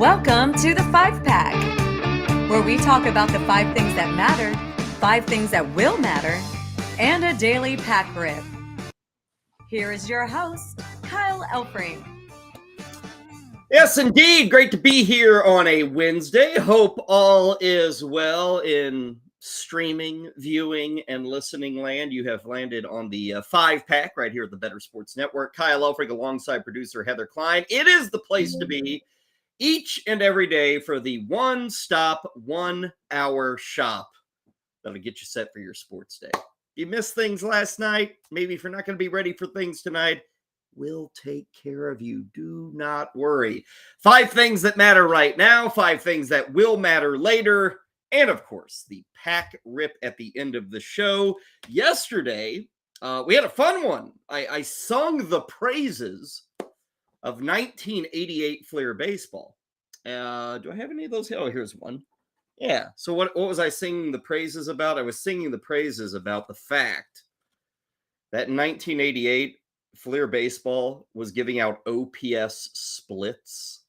Welcome to the 5-Pack, where we talk about the 5 things that matter, 5 things that will matter, and a daily pack rip. Here is your host, Kyle Elfrink. Yes, indeed. Great to be here on a Wednesday. Hope all is well in streaming, viewing, and listening land. You have landed on the 5-Pack right here at the Better Sports Network. Kyle Elfrink alongside producer Heather Klein. It is the place to be each and every day for the one-stop, 1-hour shop that'll get you set for your sports day. You missed things last night. Maybe if you're not going to be ready for things tonight, we'll take care of you. Do not worry. 5 things that matter right now, 5 things that will matter later, and of course, the pack rip at the end of the show. Yesterday, we had a fun one. I sung the praises of 1988 Fleer baseball. Do I have any of those? Oh, here's one. Yeah. So what was I singing the praises about? I was singing the praises about the fact that in 1988, Fleer baseball was giving out OPS splits,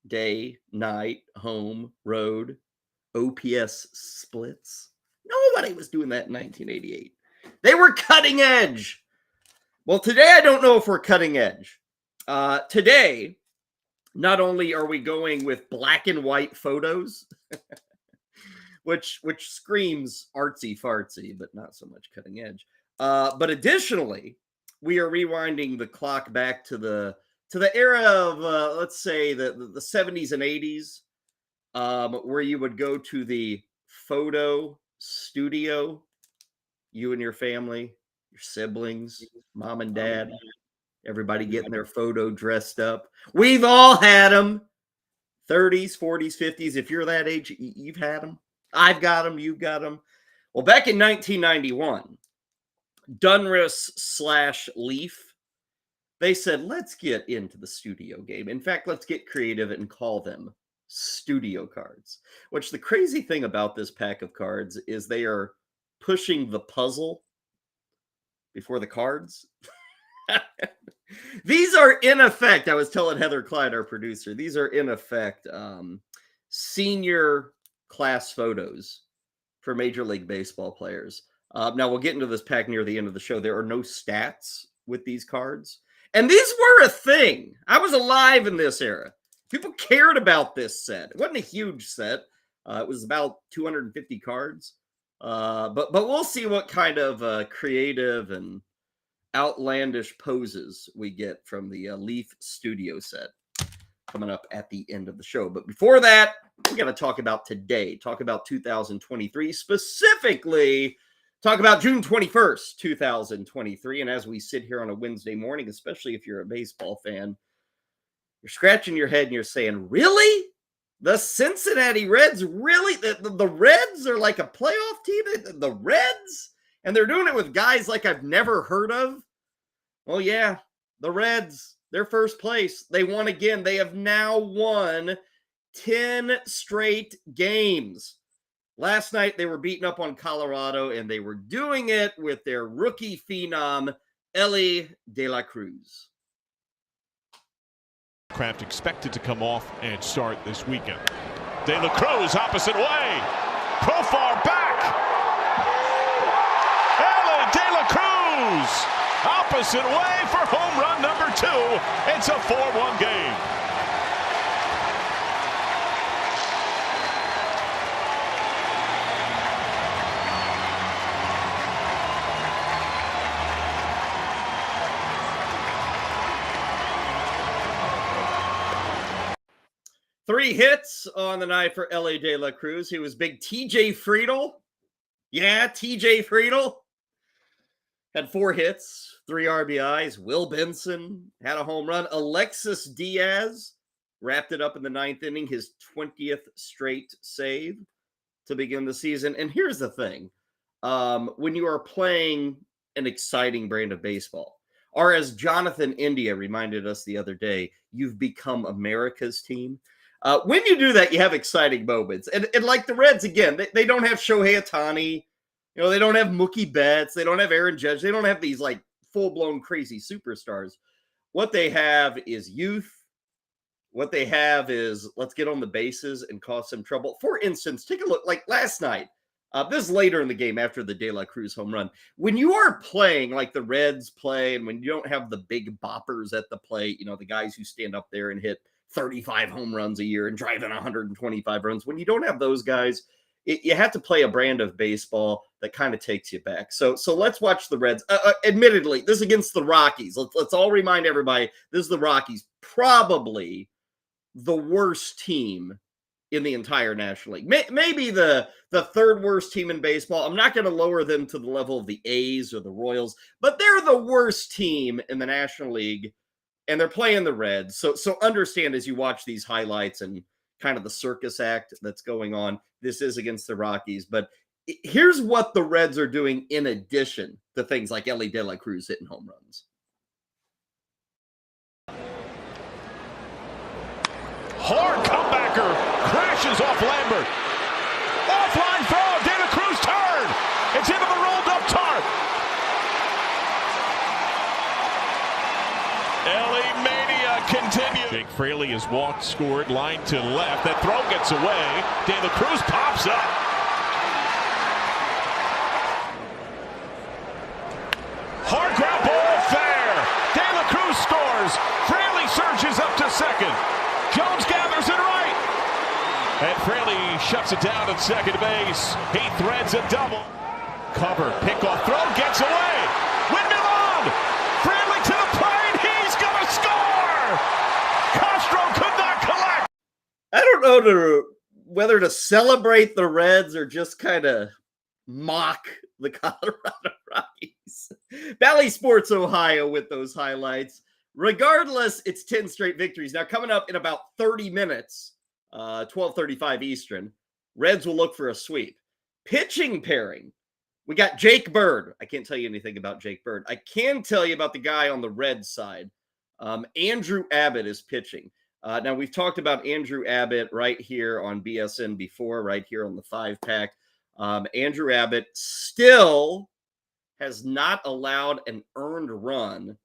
day, night, home, road, OPS splits. Nobody was doing that in 1988. They were cutting edge. Well, today I don't know if we're cutting edge. Today, not only are we going with black and white photos, which screams artsy fartsy, but not so much cutting edge. But additionally, we are rewinding the clock back to the era of let's say the 70s and 80s, where you would go to the photo studio, you and your family, your siblings, mom and dad. Everybody getting their photo dressed up. We've all had them. 30s, 40s, 50s. If you're that age, you've had them. I've got them. You've got them. Well, back in 1991, Donruss/Leaf, they said, let's get into the studio game. In fact, let's get creative and call them studio cards. Which the crazy thing about this pack of cards is they are pushing the puzzle before the cards. These are in effect, I was telling Heather Clyde, our producer, these are in effect senior class photos for Major League Baseball players. Now we'll get into this pack near the end of the show. There are no stats with these cards. And these were a thing. I was alive in this era. People cared about this set. It wasn't a huge set. It was about 250 cards. But we'll see what kind of creative and outlandish poses we get from the Leaf studio set coming up at the end of the show. But before that, we're going to talk about today, talk about 2023, specifically talk about June 21st, 2023. And as we sit here on a Wednesday morning, especially if you're a baseball fan, you're scratching your head and you're saying, really? The Cincinnati Reds, really? The Reds are like a playoff team? The Reds? And they're doing it with guys like I've never heard of. Well, yeah, the Reds, they're first place. They won again. They have now won 10 straight games. Last night, they were beating up on Colorado, and they were doing it with their rookie phenom, Elly De La Cruz. Craft expected to come off and start this weekend. De La Cruz, opposite way. Profar back. De La Cruz, opposite way for home run number 2. It's a 4-1 game. Three hits on the night for Elly De La Cruz. He was big TJ Friedel. Yeah, TJ Friedel. Had 4 hits, 3 RBIs. Will Benson had a home run. Alexis Diaz wrapped it up in the 9th inning, his 20th straight save to begin the season. And here's the thing. When you are playing an exciting brand of baseball, or as Jonathan India reminded us the other day, you've become America's team. When you do that, you have exciting moments. And like the Reds, again, they don't have Shohei Ohtani. You know, they don't have Mookie Betts. They don't have Aaron Judge. They don't have these like full-blown crazy superstars. What they have is youth What they have is let's get on the bases and cause some trouble. For instance, take a look like last night. This is later in the game after the De La Cruz home run. When you are playing like the Reds play, and when you don't have the big boppers at the plate, the guys who stand up there and hit 35 home runs a year and drive in 125 runs, when you don't have those guys, you have to play a brand of baseball that kind of takes you back. So let's watch the Reds. Admittedly, this is against the Rockies. Let's all remind everybody, this is the Rockies, probably the worst team in the entire National League. Maybe the third worst team in baseball. I'm not going to lower them to the level of the A's or the Royals, but they're the worst team in the National League, and they're playing the Reds. So understand as you watch these highlights and kind of the circus act that's going on, this is against the Rockies. But here's what the Reds are doing in addition to things like Elly De La Cruz hitting home runs. Hard comebacker, crashes off Lambert. Offline throw, De La Cruz turn. It's into the rolled up tarp. Elly Mania continues. Jake Fraley has walked, scored, line to left. That throw gets away. De La Cruz pops up. Hard ground ball fair. De La Cruz scores. Fraley surges up to second. Jones gathers it right. And Fraley shuts it down at second base. He threads a double. Cover, pickoff throw, gets away. Windmill on. Fraley to the plate. He's going to score. Castro could not collect. I don't know whether to celebrate the Reds or just kind of mock the Colorado Rockies. Bally Sports Ohio with those highlights. Regardless, it's 10 straight victories. Now, coming up in about 30 minutes, 12:35 Eastern, Reds will look for a sweep. Pitching pairing, we got Jake Bird. I can't tell you anything about Jake Bird. I can tell you about the guy on the Reds side. Andrew Abbott is pitching. Now, we've talked about Andrew Abbott right here on BSN before, right here on the 5-pack. Andrew Abbott still has not allowed an earned run,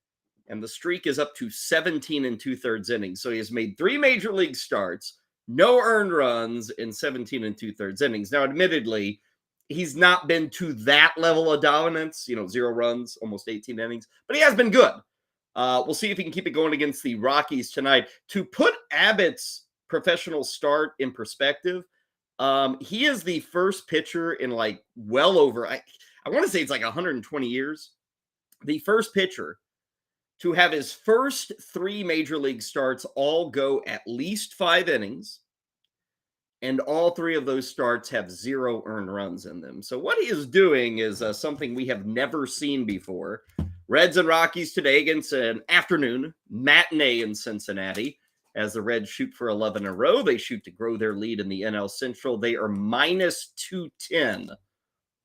and the streak is up to 17 2/3 innings. So he has made 3 major league starts, no earned runs in 17 2/3 innings. Now, admittedly, he's not been to that level of dominance, 0 runs, almost 18 innings, but he has been good. We'll see if he can keep it going against the Rockies tonight. To put Abbott's professional start in perspective, he is the first pitcher in well over, I want to say it's 120 years, the first pitcher to have his first 3 major league starts all go at least 5 innings, and all 3 of those starts have 0 earned runs in them. So what he is doing is something we have never seen before. Reds and Rockies today against an afternoon matinee in Cincinnati. As the Reds shoot for 11 in a row, they shoot to grow their lead in the NL Central. They are minus 210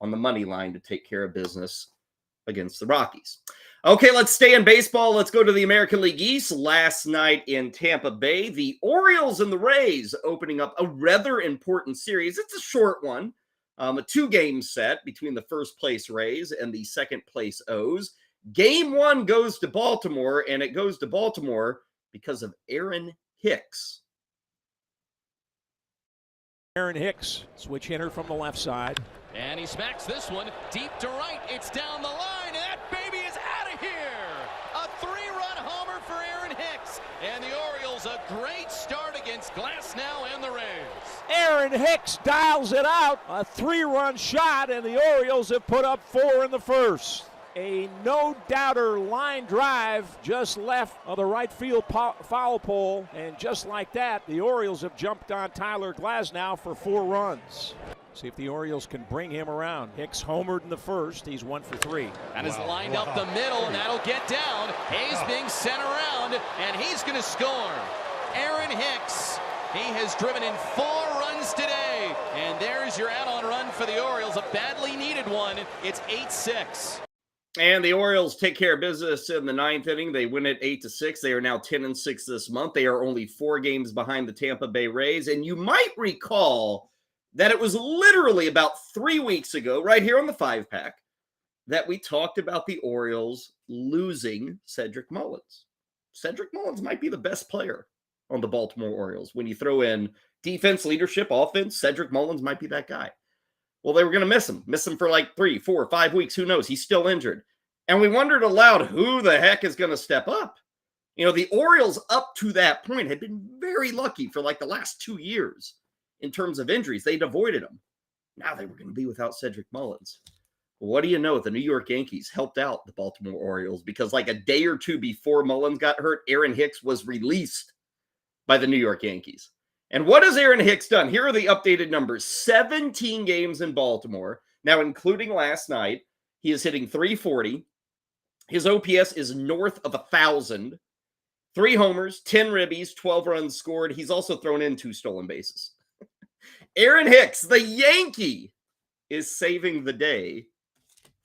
on the money line to take care of business against the Rockies. Okay, let's stay in baseball. Let's go to the American League East. Last night in Tampa Bay, the Orioles and the Rays opening up a rather important series. It's a short one, a 2-game set between the first place Rays and the second place O's. Game 1 goes to Baltimore, and it goes to Baltimore because of Aaron Hicks. Aaron Hicks, switch hitter from the left side. And he smacks this one deep to right. It's down the line, and that baby is out of here. A 3-run homer for Aaron Hicks. And the Orioles, a great start against Glasnow and the Rays. Aaron Hicks dials it out. A 3-run shot, and the Orioles have put up 4 in the first. A no-doubter line drive just left of the right field foul pole, and just like that, the Orioles have jumped on Tyler Glasnow for 4 runs. See if the Orioles can bring him around. Hicks homered in the first. He's 1 for 3. That is lined up the middle, and that'll get down. Hayes being sent around, and he's going to score. Aaron Hicks, he has driven in 4 runs today, and there's your add-on run for the Orioles, a badly needed one. It's 8-6. And the Orioles take care of business in the 9th inning. They win it 8-6. They are now 10-6 this month. They are only 4 games behind the Tampa Bay Rays. And you might recall that it was literally about 3 weeks ago, right here on the 5-pack, that we talked about the Orioles losing Cedric Mullins. Cedric Mullins might be the best player on the Baltimore Orioles. When you throw in defense, leadership, offense, Cedric Mullins might be that guy. Well, they were going to miss him for like 3, 4, 5 weeks. Who knows? He's still injured. And we wondered aloud, who the heck is going to step up? You know, the Orioles up to that point had been very lucky for like the last 2 years in terms of injuries. They'd avoided them. Now they were going to be without Cedric Mullins. What do you know? The New York Yankees helped out the Baltimore Orioles because like a day or two before Mullins got hurt, Aaron Hicks was released by the New York Yankees. And what has Aaron Hicks done? Here are the updated numbers. 17 games in Baltimore. Now, including last night, he is hitting .340. His OPS is north of 1,000. 3 homers, 10 ribbies, 12 runs scored. He's also thrown in 2 stolen bases. Aaron Hicks, the Yankee, is saving the day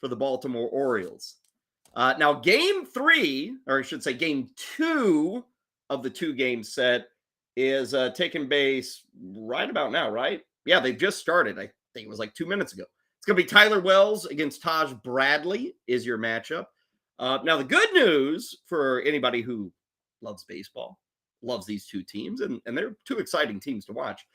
for the Baltimore Orioles. Now, game 3, or I should say game 2 of the 2-game set is taking base right about now, right? Yeah, they've just started. I think it was like 2 minutes ago. It's going to be Tyler Wells against Taj Bradley is your matchup. Now, the good news for anybody who loves baseball, loves these 2 teams, and they're 2 exciting teams to watch.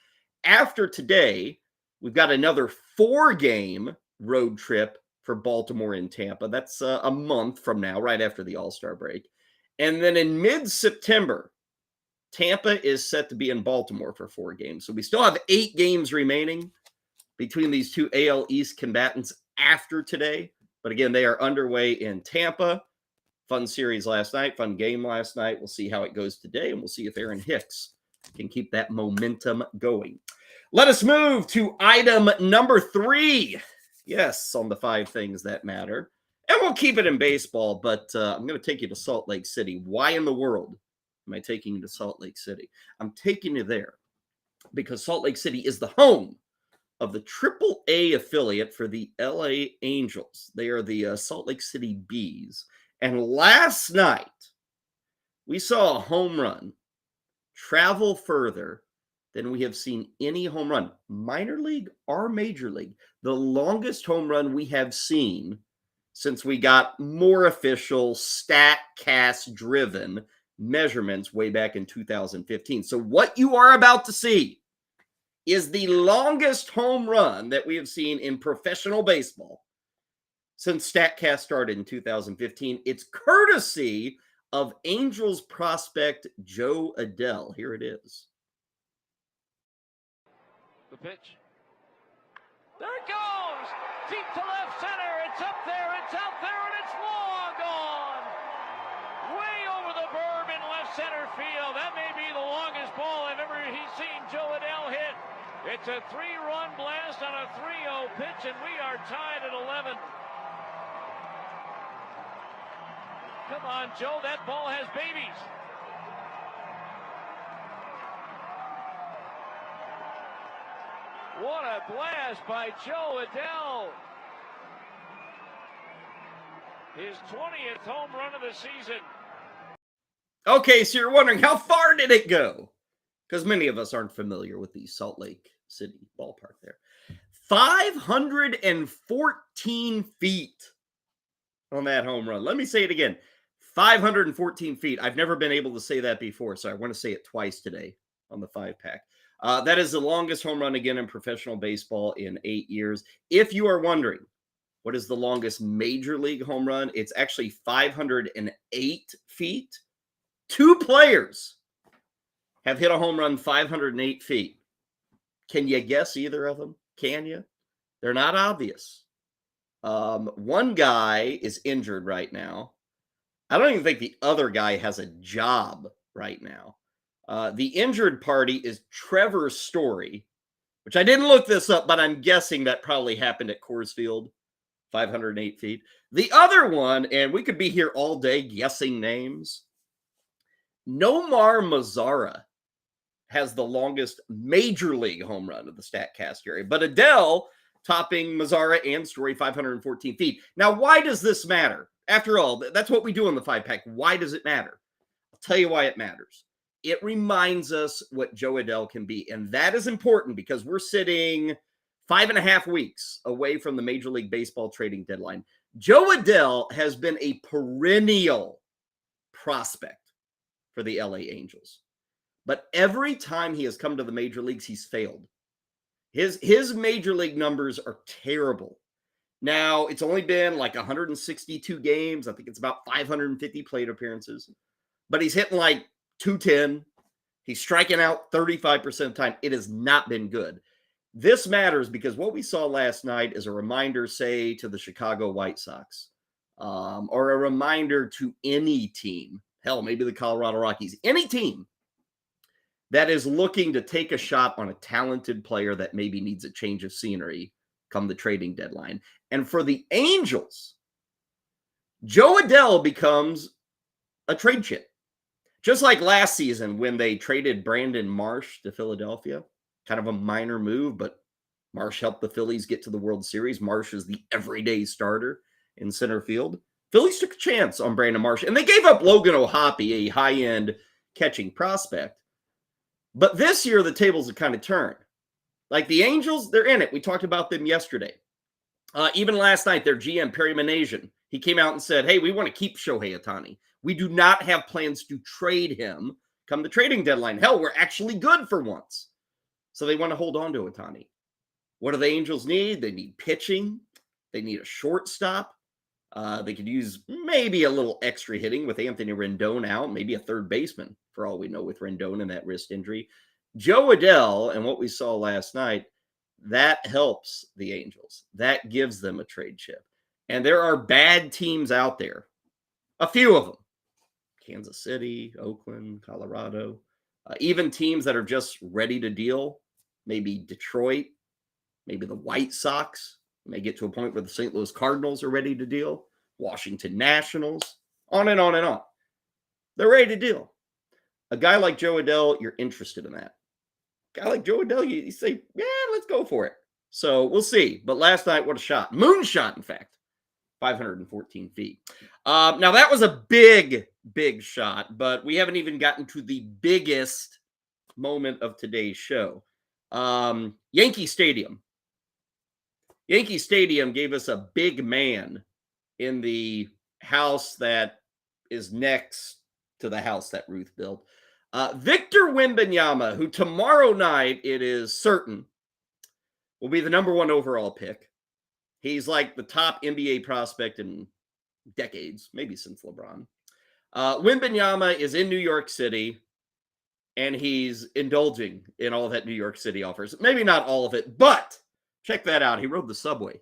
After today, we've got another 4-game road trip for Baltimore and Tampa. That's a month from now, right after the All-Star break. And then in mid-September, Tampa is set to be in Baltimore for 4 games. So we still have 8 games remaining between these 2 AL East combatants after today. But again, they are underway in Tampa. Fun series last night, fun game last night. We'll see how it goes today, and we'll see if Aaron Hicks can keep that momentum going. Let us move to item number 3. Yes, on the 5 things that matter. And we'll keep it in baseball, but I'm going to take you to Salt Lake City. Why in the world am I taking you to Salt Lake City? I'm taking you there because Salt Lake City is the home of the AAA affiliate for the LA Angels. They are the Salt Lake City Bees. And last night, we saw a home run travel further than we have seen any home run, minor league or major league. The longest home run we have seen since we got more official StatCast-driven measurements way back in 2015. So what you are about to see is the longest home run that we have seen in professional baseball since StatCast started in 2015. It's courtesy of Angels prospect Joe Adell. Here it is. The pitch. There it goes! Deep to left center. It's up there, it's out there, and it's long gone! Way over the berm in left center field. That may be the longest ball I've ever seen Joe Adell hit. It's a 3-run blast on a 3-0 pitch, and we are tied at 11. Come on, Joe, that ball has babies. What a blast by Joe Adell. His 20th home run of the season. Okay, so you're wondering, how far did it go? Because many of us aren't familiar with the Salt Lake City ballpark there. 514 feet on that home run. Let me say it again. 514 feet. I've never been able to say that before, so I want to say it twice today on the 5-pack. That is the longest home run again in professional baseball in 8 years. If you are wondering, what is the longest major league home run? It's actually 508 feet. 2 players have hit a home run 508 feet. Can you guess either of them? Can you? They're not obvious. One guy is injured right now. I don't even think the other guy has a job right now. The injured party is Trevor Story, which I didn't look this up, but I'm guessing that probably happened at Coors Field, 508 feet. The other one, and we could be here all day guessing names, Nomar Mazara has the longest major league home run of the StatCast area, but Adell topping Mazara and Story 514 feet. Now, why does this matter? After all, that's what we do on the 5-pack. Why does it matter? I'll tell you why it matters. It reminds us what Joe Adell can be, and that is important because we're sitting 5.5 weeks away from the Major League Baseball trading deadline. Joe Adell has been a perennial prospect for the LA Angels. But every time he has come to the major leagues, he's failed. His major league numbers are terrible. Now, it's only been like 162 games. I think it's about 550 plate appearances. But he's hitting like 210. He's striking out 35% of the time. It has not been good. This matters because what we saw last night is a reminder, say, to the Chicago White Sox, or a reminder to any team, hell, maybe the Colorado Rockies, any team that is looking to take a shot on a talented player that maybe needs a change of scenery come the trading deadline. And for the Angels, Joe Adell becomes a trade chip. Just like last season when they traded Brandon Marsh to Philadelphia, kind of a minor move, but Marsh helped the Phillies get to the World Series. Marsh is the everyday starter in center field. Phillies took a chance on Brandon Marsh, and they gave up Logan O'Hoppe, a high-end catching prospect. But this year, the tables have kind of turned. Like the Angels, they're in it. We talked about them yesterday. Even last night, their GM, Perry Manasian, he came out and said, hey, we want to keep Shohei Ohtani. We do not have plans to trade him come the trading deadline. Hell, we're actually good for once. So they want to hold on to Ohtani. What do the Angels need? They need pitching. They need a shortstop. They could use maybe a little extra hitting with Anthony Rendon out, maybe a third baseman, for all we know, with Rendon and that wrist injury. Joe Adell, and what we saw last night, that helps the Angels. That gives them a trade chip. And there are bad teams out there, a few of them. Kansas City, Oakland, Colorado, even teams that are just ready to deal, maybe Detroit, maybe the White Sox, may get to a point where the St. Louis Cardinals are ready to deal, Washington Nationals, on and on and on. They're ready to deal. A guy like Joe Adell, you're interested in that. A guy like Joe Adell, you say, yeah, let's go for it. So we'll see. But last night, what a shot. Moonshot, in fact. 514 feet. Now, that was a big, big shot, but we haven't even gotten to the biggest moment of today's show. Yankee Stadium. Yankee Stadium gave us a big man in the house that is next to the house that Ruth built. Victor Wembanyama, who tomorrow night, it is certain, will be the number 1 overall pick. He's like the top NBA prospect in decades, maybe since LeBron. Wembanyama is in New York City, and he's indulging in all that New York City offers. Maybe not all of it, but check that out. He rode the subway.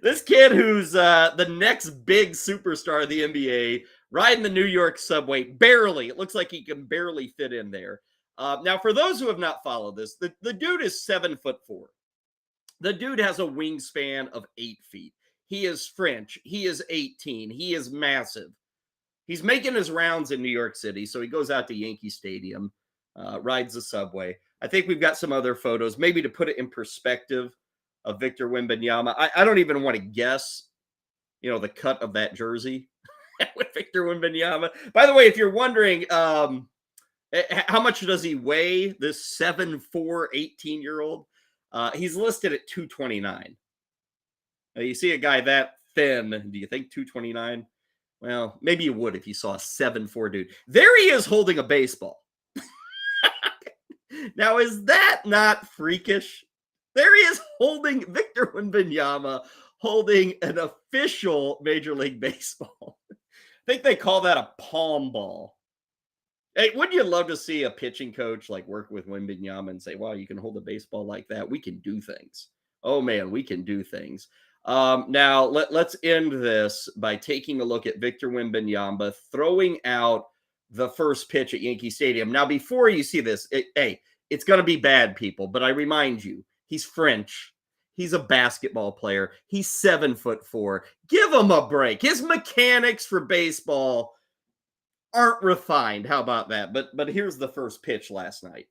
This kid who's the next big superstar of the NBA, riding the New York subway, barely. It looks like he can barely fit in there. Now, for those who have not followed this, the dude is 7'4". The dude has a wingspan of 8 feet. He is French. He is 18. He is massive. He's making his rounds in New York City, so he goes out to Yankee Stadium, rides the subway. I think we've got some other photos, maybe to put it in perspective of Victor Wembanyama. I don't even want to guess, the cut of that jersey with Victor Wembanyama. By the way, if you're wondering, how much does he weigh, this 7'4", 18-year-old? He's listed at 229. Now, you see a guy that thin, do you think 229? Well, maybe you would if you saw a 7'4" dude. There he is holding a baseball. Now, is that not freakish? There he is holding Victor Wembanyama, holding an official Major League Baseball. I think they call that a palm ball. Hey, wouldn't you love to see a pitching coach work with Wembanyama and say, wow, you can hold a baseball like that? We can do things. Oh, man, we can do things. Now, let's end this by taking a look at Victor Wembanyama throwing out the first pitch at Yankee Stadium. Now, before you see this, it's going to be bad, people, but I remind you, he's French. He's a basketball player. He's 7'4". Give him a break. His mechanics for baseball aren't refined. How about that? But here's the first pitch last night.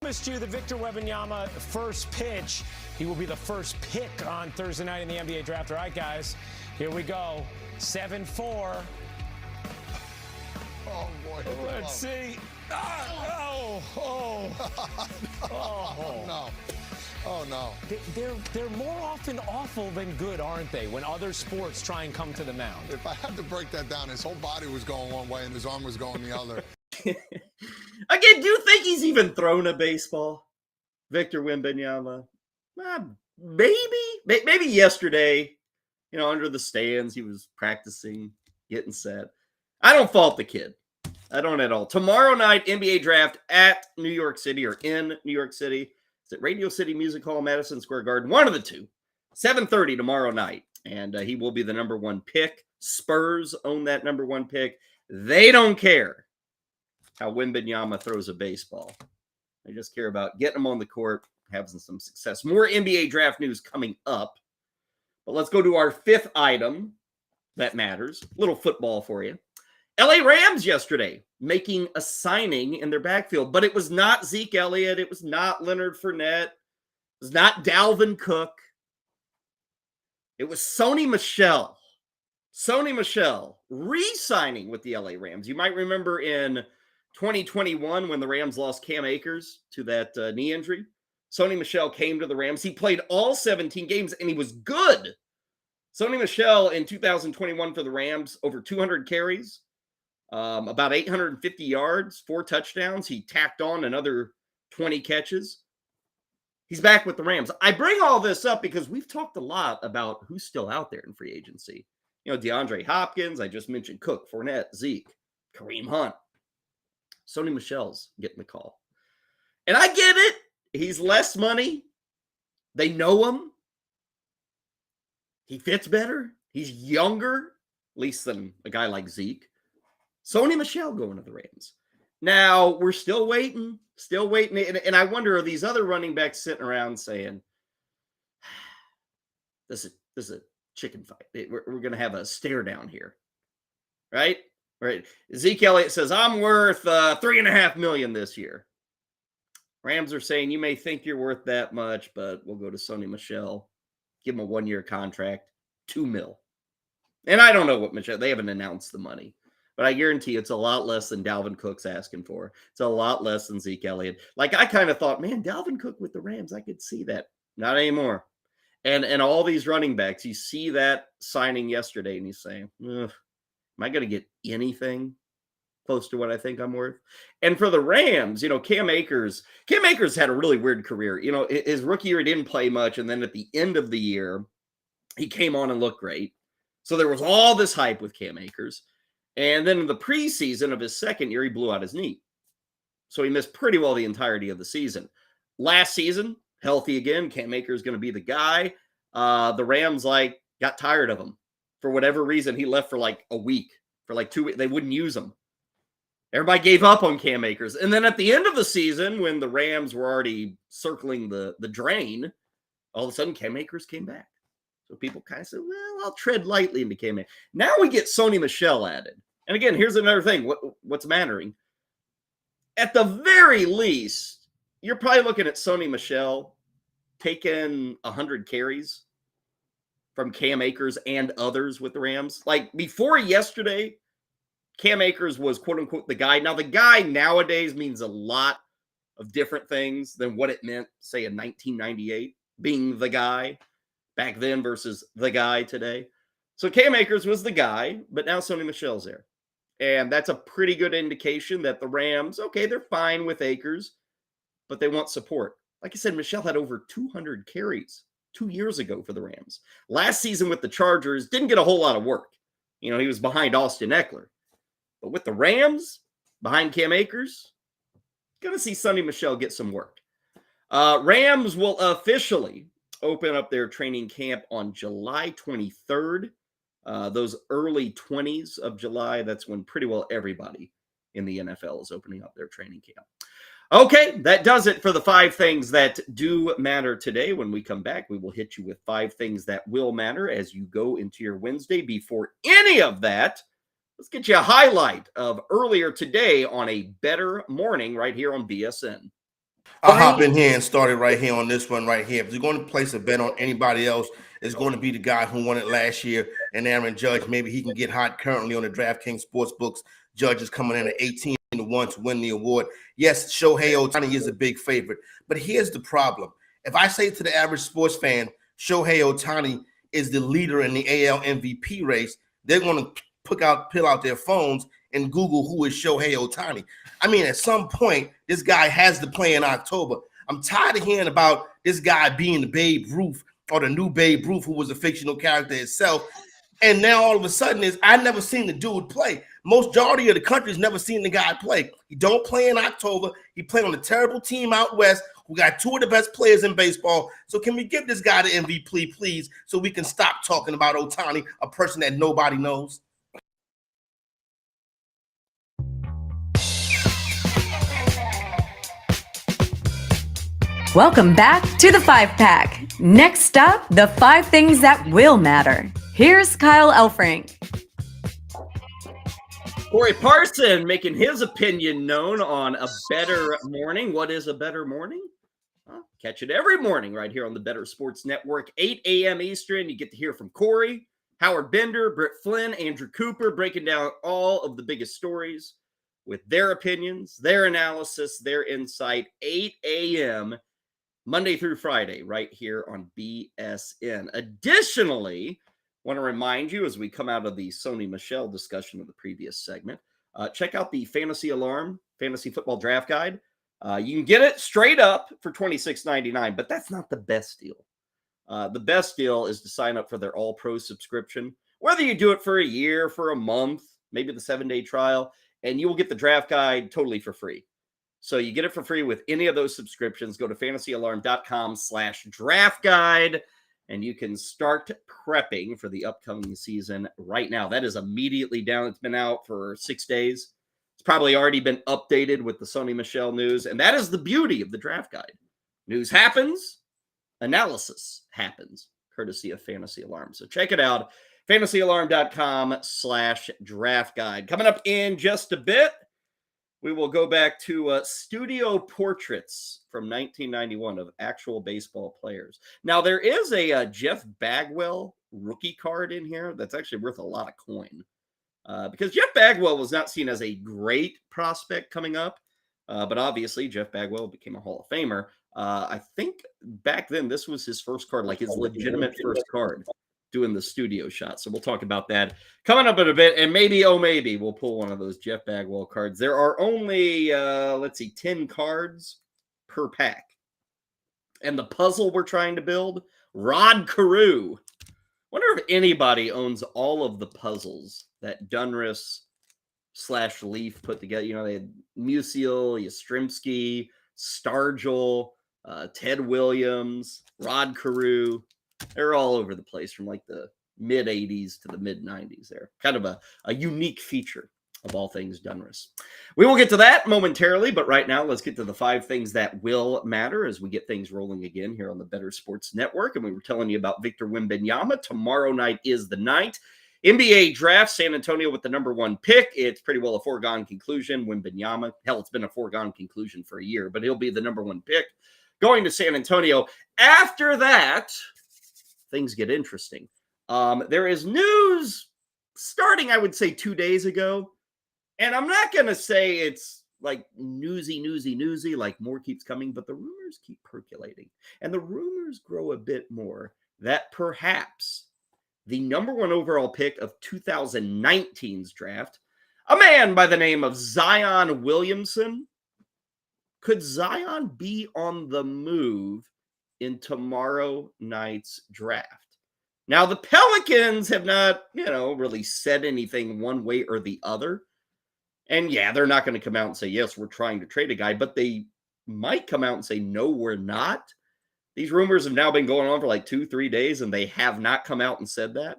Promised you the Victor Wembanyama first pitch. He will be the first pick on Thursday night in the NBA draft. All right, guys, here we go. 7'4". Oh, boy. Let's see. Oh, no. Oh, no. They're more often awful than good, aren't they, when other sports try and come to the mound? If I had to break that down, his whole body was going one way and his arm was going the other. Again, do you think he's even thrown a baseball? Victor Wembanyama? Maybe yesterday, under the stands, he was practicing, getting set. I don't fault the kid. I don't at all. Tomorrow night, NBA draft at New York City or in New York City. It's at Radio City Music Hall, Madison Square Garden. One of the two. 7:30 tomorrow night. And he will be the number one pick. Spurs own that number one pick. They don't care how Wembanyama throws a baseball. They just care about getting him on the court, having some success. More NBA draft news coming up. But let's go to our fifth item that matters. A little football for you. LA Rams yesterday making a signing in their backfield, but it was not Zeke Elliott. It was not Leonard Fournette. It was not Dalvin Cook. It was Sony Michel. Sony Michel re-signing with the LA Rams. You might remember in 2021 when the Rams lost Cam Akers to that knee injury. Sony Michel came to the Rams. He played all 17 games, and he was good. Sony Michel in 2021 for the Rams, over 200 carries, about 850 yards, 4 touchdowns. He tacked on another 20 catches. He's back with the Rams. I bring all this up because we've talked a lot about who's still out there in free agency. DeAndre Hopkins, I just mentioned Cook, Fournette, Zeke, Kareem Hunt. Sony Michel's getting the call. And I get it. He's less money. They know him. He fits better. He's younger, at least than a guy like Zeke. Sony Michel going to the Rams. Now, we're still waiting. And I wonder, are these other running backs sitting around saying, this is a chicken fight. We're going to have a stare down here. Right? Zeke Elliott says, I'm worth $3.5 million this year. Rams are saying, you may think you're worth that much, but we'll go to Sony Michel, give him a 1-year contract, $2 million. And I don't know what Michel, they haven't announced the money, but I guarantee it's a lot less than Dalvin Cook's asking for. It's a lot less than Zeke Elliott. Like, I kind of thought, man, Dalvin Cook with the Rams, I could see that. Not anymore. And all these running backs, you see that signing yesterday, and you say, am I going to get anything close to what I think I'm worth? And for the Rams, Cam Akers had a really weird career. His rookie year, he didn't play much. And then at the end of the year, he came on and looked great. So there was all this hype with Cam Akers. And then in the preseason of his second year, he blew out his knee. So he missed pretty well the entirety of the season. Last season, healthy again. Cam Akers going to be the guy. The Rams got tired of him. For whatever reason, he left for a week. For 2 weeks. They wouldn't use him. Everybody gave up on Cam Akers. And then at the end of the season, when the Rams were already circling the drain, all of a sudden Cam Akers came back. So people kind of said, well, I'll tread lightly into Cam Akers. Now we get Sony Michel added. And again, here's another thing. What's mattering? At the very least, you're probably looking at Sony Michel taking 100 carries from Cam Akers and others with the Rams. Before yesterday, Cam Akers was, quote-unquote, the guy. Now, the guy nowadays means a lot of different things than what it meant, say, in 1998, being the guy back then versus the guy today. So Cam Akers was the guy, but now Sony Michel's there. And that's a pretty good indication that the Rams, okay, they're fine with Akers, but they want support. Like I said, Michel had over 200 carries 2 years ago for the Rams. Last season with the Chargers, didn't get a whole lot of work. He was behind Austin Eckler. But with the Rams, behind Cam Akers, going to see Sony Michel get some work. Rams will officially open up their training camp on July 23rd. Those early 20s of July, that's when pretty well everybody in the NFL is opening up their training camp. Okay, that does it for the 5 things that do matter today. When we come back, we will hit you with 5 things that will matter as you go into your Wednesday. Before any of that, let's get you a highlight of earlier today on a better morning right here on BSN. I'll hop in here and start it right here on this one right here. If you're going to place a bet on anybody else, it's going to be the guy who won it last year, and Aaron Judge. Maybe he can get hot currently on the DraftKings Sportsbooks. Judge is coming in at 18-1 to win the award. Yes, Shohei Ohtani is a big favorite, but here's the problem. If I say to the average sports fan, Shohei Ohtani is the leader in the AL MVP race, they're going to pull out their phones and Google who is Shohei Ohtani. I mean, at some point, this guy has to play in October. I'm tired of hearing about this guy being the Babe Ruth or the new Babe Ruth, who was a fictional character itself. And now all of a sudden I never seen the dude play. Majority of the country's never seen the guy play. He don't play in October. He played on a terrible team out west who got two of the best players in baseball. So can we give this guy the MVP, please, so we can stop talking about Ohtani, a person that nobody knows? Welcome back to the 5-Pack. Next up, the 5 things that will matter. Here's Kyle Elfrink. Corey Parson making his opinion known on a better morning. What is a better morning? Well, catch it every morning right here on the Better Sports Network, 8 a.m. Eastern. You get to hear from Corey, Howard Bender, Britt Flynn, Andrew Cooper, breaking down all of the biggest stories with their opinions, their analysis, their insight, 8 a.m. Monday through Friday, right here on BSN. Additionally, want to remind you as we come out of the Sony Michel discussion of the previous segment, check out the Fantasy Alarm Fantasy Football Draft Guide. You can get it straight up for $26.99, but that's not the best deal. The best deal is to sign up for their All-Pro subscription, whether you do it for a year, for a month, maybe the 7-day trial, and you will get the draft guide totally for free. So you get it for free with any of those subscriptions. Go to fantasyalarm.com/draft guide, and you can start prepping for the upcoming season right now. That is immediately down. It's been out for 6 days. It's probably already been updated with the Sony Michel news, and that is the beauty of the draft guide. News happens, analysis happens, courtesy of Fantasy Alarm. So check it out, fantasyalarm.com/draft guide. Coming up in just a bit, we will go back to studio portraits from 1991 of actual baseball players. Now, there is a Jeff Bagwell rookie card in here that's actually worth a lot of coin because Jeff Bagwell was not seen as a great prospect coming up, but obviously Jeff Bagwell became a Hall of Famer. I think back then this was his first card, like his legitimate first card, doing the studio shot. So we'll talk about that coming up in a bit. And maybe we'll pull one of those Jeff Bagwell cards. There are only, 10 cards per pack. And the puzzle we're trying to build, Rod Carew. Wonder if anybody owns all of the puzzles that Dunris/Leaf put together. You know, they had Musial, Yastrzemski, Stargell, Ted Williams, Rod Carew. They're all over the place from like the mid 80s to the mid 90s there. Kind of a unique feature of all things Dunris. We will get to that momentarily, but right now let's get to the 5 things that will matter as we get things rolling again here on the Better Sports Network. And we were telling you about Victor Wembanyama. Tomorrow night is the night. NBA draft, San Antonio with the number 1 pick. It's pretty well a foregone conclusion. Wembanyama, hell, it's been a foregone conclusion for a year, but he'll be the number 1 pick going to San Antonio. After that, things get interesting. There is news starting, I would say, 2 days ago. And I'm not going to say it's like newsy, like more keeps coming, but the rumors keep percolating. And the rumors grow a bit more that perhaps the number 1 overall pick of 2019's draft, a man by the name of Zion Williamson, could Zion be on the move in tomorrow night's draft? Now, the Pelicans have not, really said anything one way or the other. And yeah, they're not going to come out and say, yes, we're trying to trade a guy, but they might come out and say, no, we're not. These rumors have now been going on for like 2-3 days, and they have not come out and said that.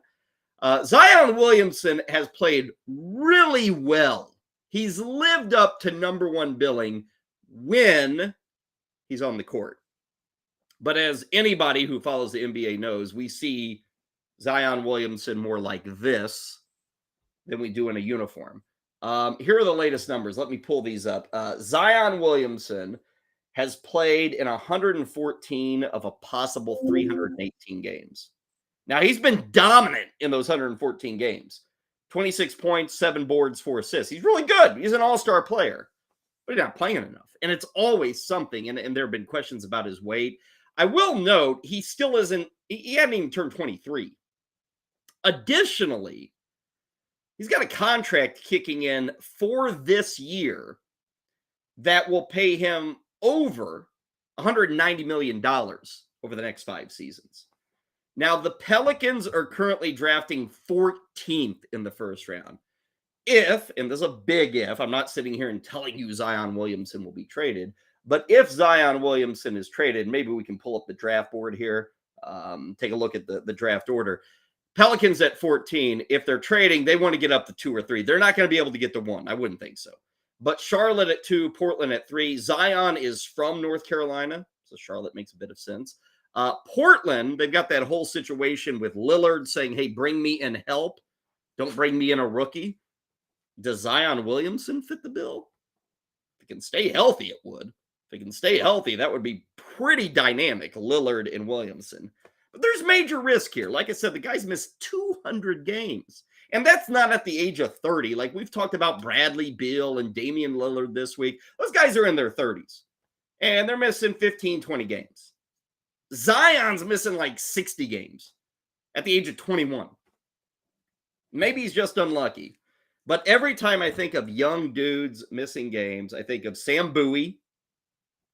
Zion Williamson has played really well. He's lived up to number 1 billing when he's on the court. But as anybody who follows the NBA knows, we see Zion Williamson more like this than we do in a uniform. Here are the latest numbers. Let me pull these up. Zion Williamson has played in 114 of a possible 318 games. Now, he's been dominant in those 114 games. 26 points, 7 boards, 4 assists. He's really good. He's an all-star player, but he's not playing enough. And it's always something. And there have been questions about his weight. I will note he still isn't, he hadn't even turned 23. Additionally, he's got a contract kicking in for this year that will pay him over $190 million over the next 5 seasons. Now, the Pelicans are currently drafting 14th in the first round. If, and this is a big if, I'm not sitting here and telling you Zion Williamson will be traded, but if Zion Williamson is traded, maybe we can pull up the draft board here, take a look at the draft order. Pelicans at 14, if they're trading, they want to get up to 2 or 3. They're not going to be able to get to 1. I wouldn't think so. But Charlotte at 2, Portland at 3. Zion is from North Carolina, so Charlotte makes a bit of sense. Portland, they've got that whole situation with Lillard saying, hey, bring me in help. Don't bring me in a rookie. Does Zion Williamson fit the bill? If he can stay healthy, it would. If he can stay healthy, that would be pretty dynamic, Lillard and Williamson. But there's major risk here. Like I said, the guy's missed 200 games. And that's not at the age of 30. Like we've talked about Bradley Beal and Damian Lillard this week. Those guys are in their 30s. And they're missing 15, 20 games. Zion's missing like 60 games at the age of 21. Maybe he's just unlucky. But every time I think of young dudes missing games, I think of Sam Bowie,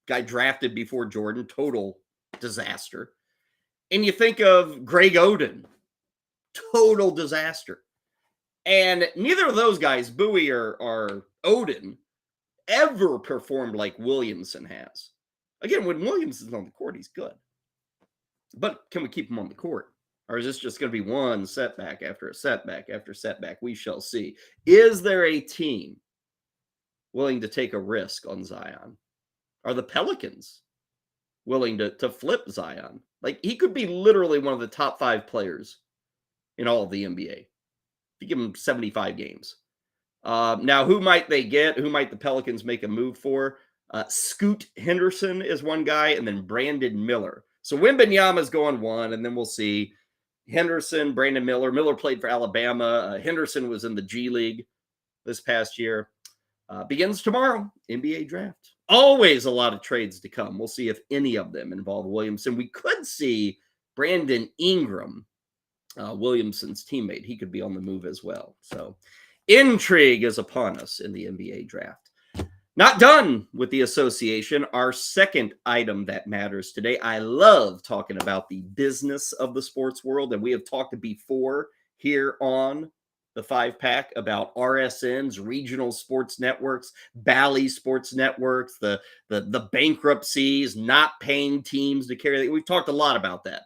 guy drafted before Jordan, total disaster. And you think of Greg Oden, total disaster. And neither of those guys, Bowie or Oden, ever performed like Williamson has. Again, when Williamson's on the court, he's good. But can we keep him on the court? Or is this just going to be one setback after a setback after setback? We shall see. Is there a team willing to take a risk on Zion? Are the Pelicans willing to flip Zion? Like, he could be literally one of the top 5 players in all of the NBA. You give him 75 games. Now, who might they get? Who might the Pelicans make a move for? Scoot Henderson is one guy, and then Brandon Miller. So Wembanyama is going 1, and then we'll see. Henderson, Brandon Miller. Miller played for Alabama. Henderson was in the G League this past year. Begins tomorrow, NBA draft. Always a lot of trades to come. We'll see if any of them involve Williamson. We could see Brandon Ingram, Williamson's teammate. He could be on the move as well. So intrigue is upon us in the NBA draft. Not done with the association. Our second item that matters today. I love talking about the business of the sports world, and we have talked before here on the 5-Pack about RSNs, regional sports networks, Bally sports networks, the bankruptcies, not paying teams to carry. We've talked a lot about that.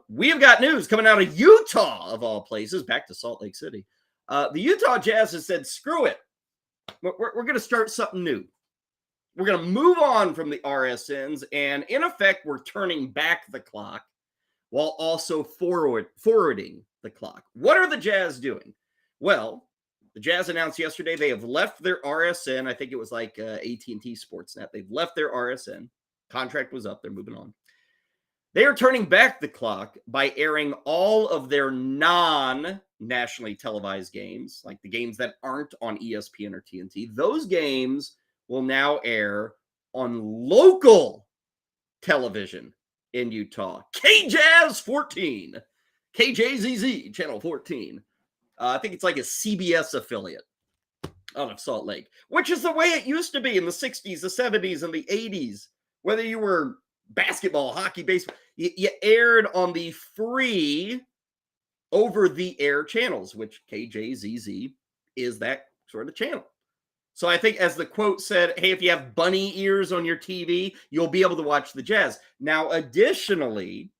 We have got news coming out of Utah, of all places, back to Salt Lake City. The Utah Jazz has said, screw it. We're going to start something new. We're going to move on from the RSNs, and in effect, we're turning back the clock while also forwarding the clock. What are the Jazz doing? Well, the Jazz announced yesterday they have left their RSN. I think it was like AT&T Sportsnet. They've left their RSN. Contract was up. They're moving on. They are turning back the clock by airing all of their non-nationally televised games, like the games that aren't on ESPN or TNT. Those games will now air on local television in Utah. KJazz 14. KJZZ, channel 14. I think it's like a CBS affiliate out of Salt Lake, which is the way it used to be in the 60s, the 70s, and the 80s. Whether you were basketball, hockey, baseball, you aired on the free over-the-air channels, which KJZZ is that sort of channel. So I think, as the quote said, hey, if you have bunny ears on your TV, you'll be able to watch the Jazz. Now, additionally,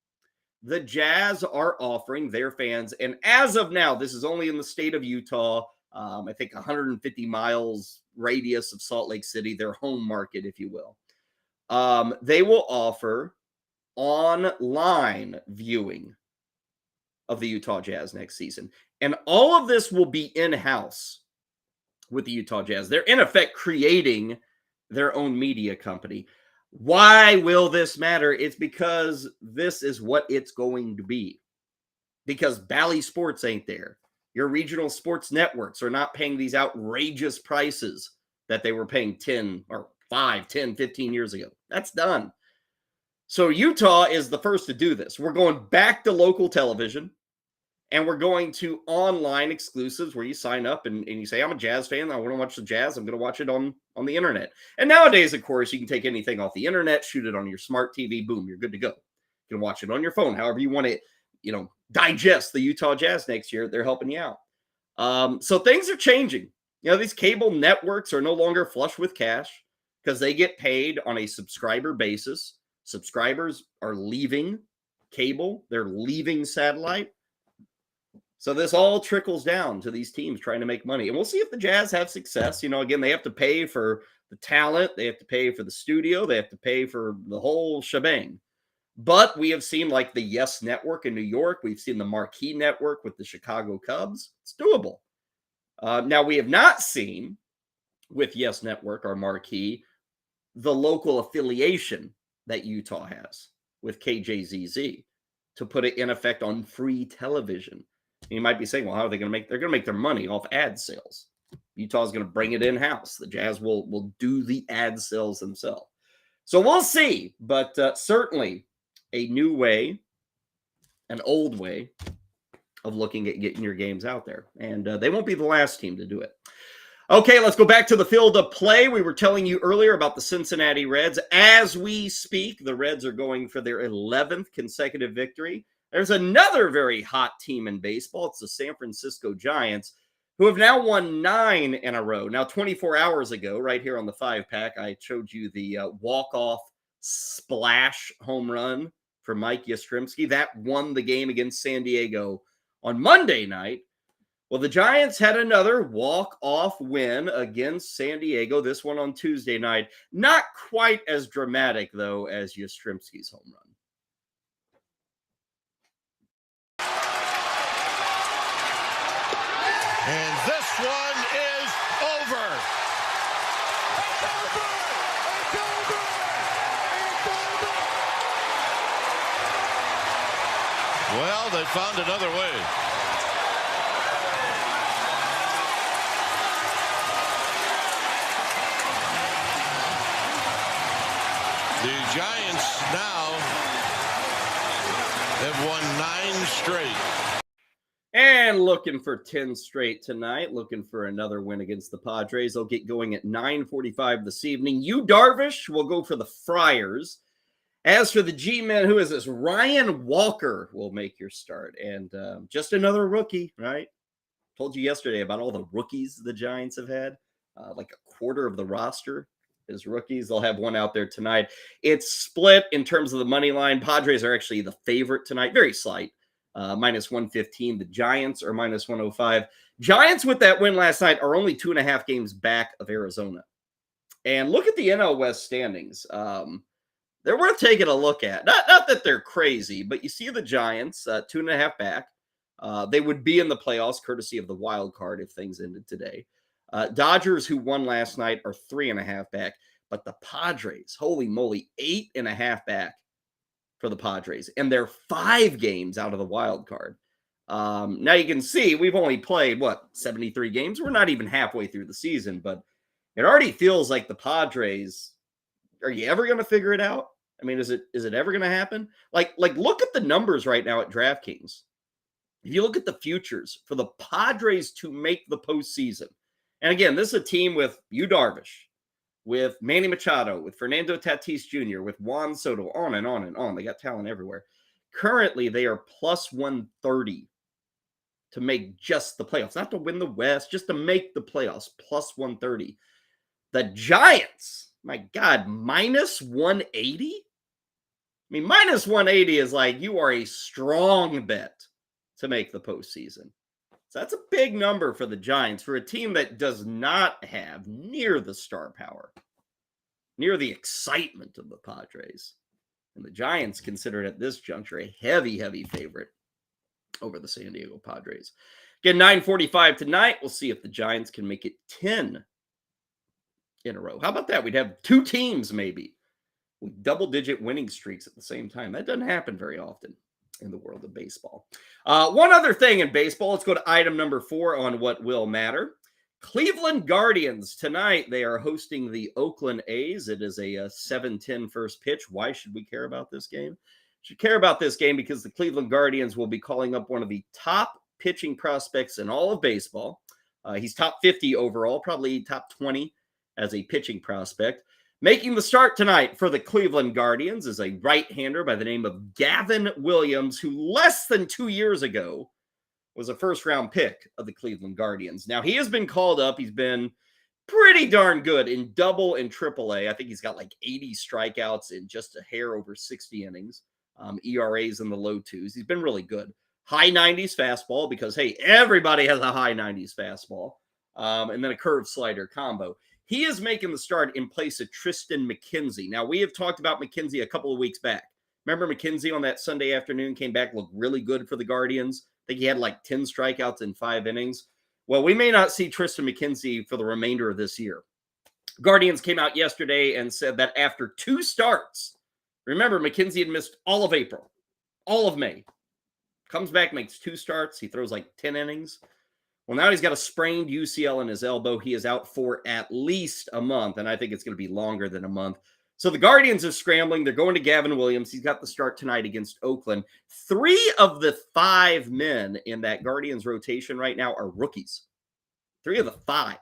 the Jazz are offering their fans, and as of now, this is only in the state of Utah, I think 150 miles radius of Salt Lake City, their home market, if you will. They will offer online viewing of the Utah Jazz next season. And all of this will be in-house with the Utah Jazz. They're, in effect, creating their own media company. Why will this matter? It's because this is what it's going to be. Because Bally Sports ain't there. Your regional sports networks are not paying these outrageous prices that they were paying 10 or 5, 10, 15 years ago. That's done. So Utah is the first to do this. We're going back to local television, and we're going to online exclusives where you sign up and you say, I'm a Jazz fan. I want to watch the Jazz. I'm going to watch it on the internet. And nowadays, of course, you can take anything off the internet, shoot it on your smart TV. Boom, you're good to go. You can watch it on your phone, however you want to, digest the Utah Jazz next year. They're helping you out. So things are changing. These cable networks are no longer flush with cash because they get paid on a subscriber basis. Subscribers are leaving cable. They're leaving satellite. So this all trickles down to these teams trying to make money. And we'll see if the Jazz have success. Again, they have to pay for the talent. They have to pay for the studio. They have to pay for the whole shebang. But we have seen like the Yes Network in New York. We've seen the Marquee Network with the Chicago Cubs. It's doable. Now, we have not seen with Yes Network or Marquee the local affiliation that Utah has with KJZZ to put it in effect on free television. And you might be saying, well, how are they going to make? They're going to make their money off ad sales. Utah's going to bring it in-house. The Jazz will do the ad sales themselves. So we'll see, but certainly a new way, an old way of looking at getting your games out there. And they won't be the last team to do it. Okay, let's go back to the field of play. We were telling you earlier about the Cincinnati Reds. As we speak, the Reds are going for their 11th consecutive victory. There's another very hot team in baseball. It's the San Francisco Giants, who have now won 9 in a row. Now, 24 hours ago, right here on the 5-pack, I showed you the walk-off splash home run for Mike Yastrzemski. That won the game against San Diego on Monday night. Well, the Giants had another walk-off win against San Diego, this one on Tuesday night. Not quite as dramatic, though, as Yastrzemski's home run. And this one is over. It's over! It's over! It's over! Well, they found another way. The Giants now have won 9 straight. And looking for 10 straight tonight, looking for another win against the Padres. They'll get going at 9:45 this evening. Yu Darvish will go for the Friars. As for the G-men, who is this? Ryan Walker will make your start. And just another rookie, right? Told you yesterday about all the rookies the Giants have had. Like a quarter of the roster is rookies. They'll have one out there tonight. It's split in terms of the money line. Padres are actually the favorite tonight. Very slight. Minus 115. The Giants are minus 105. Giants, with that win last night, are only 2.5 games back of Arizona. And look at the NL West standings. They're worth taking a look at. Not that they're crazy, but you see the Giants, 2.5 back. They would be in the playoffs, courtesy of the wild card if things ended today. Dodgers, who won last night, are 3.5 back. But the Padres, holy moly, 8.5 back for the Padres. And they're 5 games out of the wild card. Now you can see we've only played, 73 games? We're not even halfway through the season, but it already feels like the Padres, are you ever going to figure it out? I mean, is it ever going to happen? Like look at the numbers right now at DraftKings. If you look at the futures for the Padres to make the postseason, and again, this is a team with Yu Darvish, with Manny Machado, with Fernando Tatis Jr., with Juan Soto, on and on and on. They got talent everywhere. Currently, they are plus 130 to make just the playoffs. Not to win the West, just to make the playoffs, plus 130. The Giants, my God, minus 180? I mean, minus 180 is like you are a strong bet to make the postseason. So that's a big number for the Giants, for a team that does not have near the star power, near the excitement of the Padres. And the Giants considered at this juncture a heavy, heavy favorite over the San Diego Padres. Again, 9:45 tonight. We'll see if the Giants can make it 10 in a row. How about that? We'd have 2 teams maybe with double-digit winning streaks at the same time. That doesn't happen very often in the world of baseball. One other thing in baseball, let's go to item number 4 on what will matter. Cleveland Guardians tonight. They are hosting the Oakland A's. It is a 7:10 first pitch. Why should we care about this game? Should care about this game because the Cleveland Guardians will be calling up one of the top pitching prospects in all of baseball. He's top 50 overall, probably top 20 as a pitching prospect. Making the start tonight for the Cleveland Guardians is a right-hander by the name of Gavin Williams, who less than 2 years ago was a first-round pick of the Cleveland Guardians. Now, he has been called up. He's been pretty darn good in double and triple A. I think he's got like 80 strikeouts in just a hair over 60 innings. ERAs in the low twos. He's been really good. High 90s fastball because, hey, everybody has a high 90s fastball. And then a curve slider combo. He is making the start in place of Tristan McKenzie. Now, we have talked about McKenzie a couple of weeks back. Remember McKenzie on that Sunday afternoon came back, looked really good for the Guardians. I think he had like 10 strikeouts in 5 innings. Well, we may not see Tristan McKenzie for the remainder of this year. Guardians came out yesterday and said that after 2 starts, remember McKenzie had missed all of April, all of May. Comes back, makes 2 starts. He throws like 10 innings. Well, now he's got a sprained UCL in his elbow. He is out for at least a month, and I think it's going to be longer than a month. So the Guardians are scrambling. They're going to Gavin Williams. He's got the start tonight against Oakland. 3 of the 5 men in that Guardians rotation right now are rookies. 3 of the 5.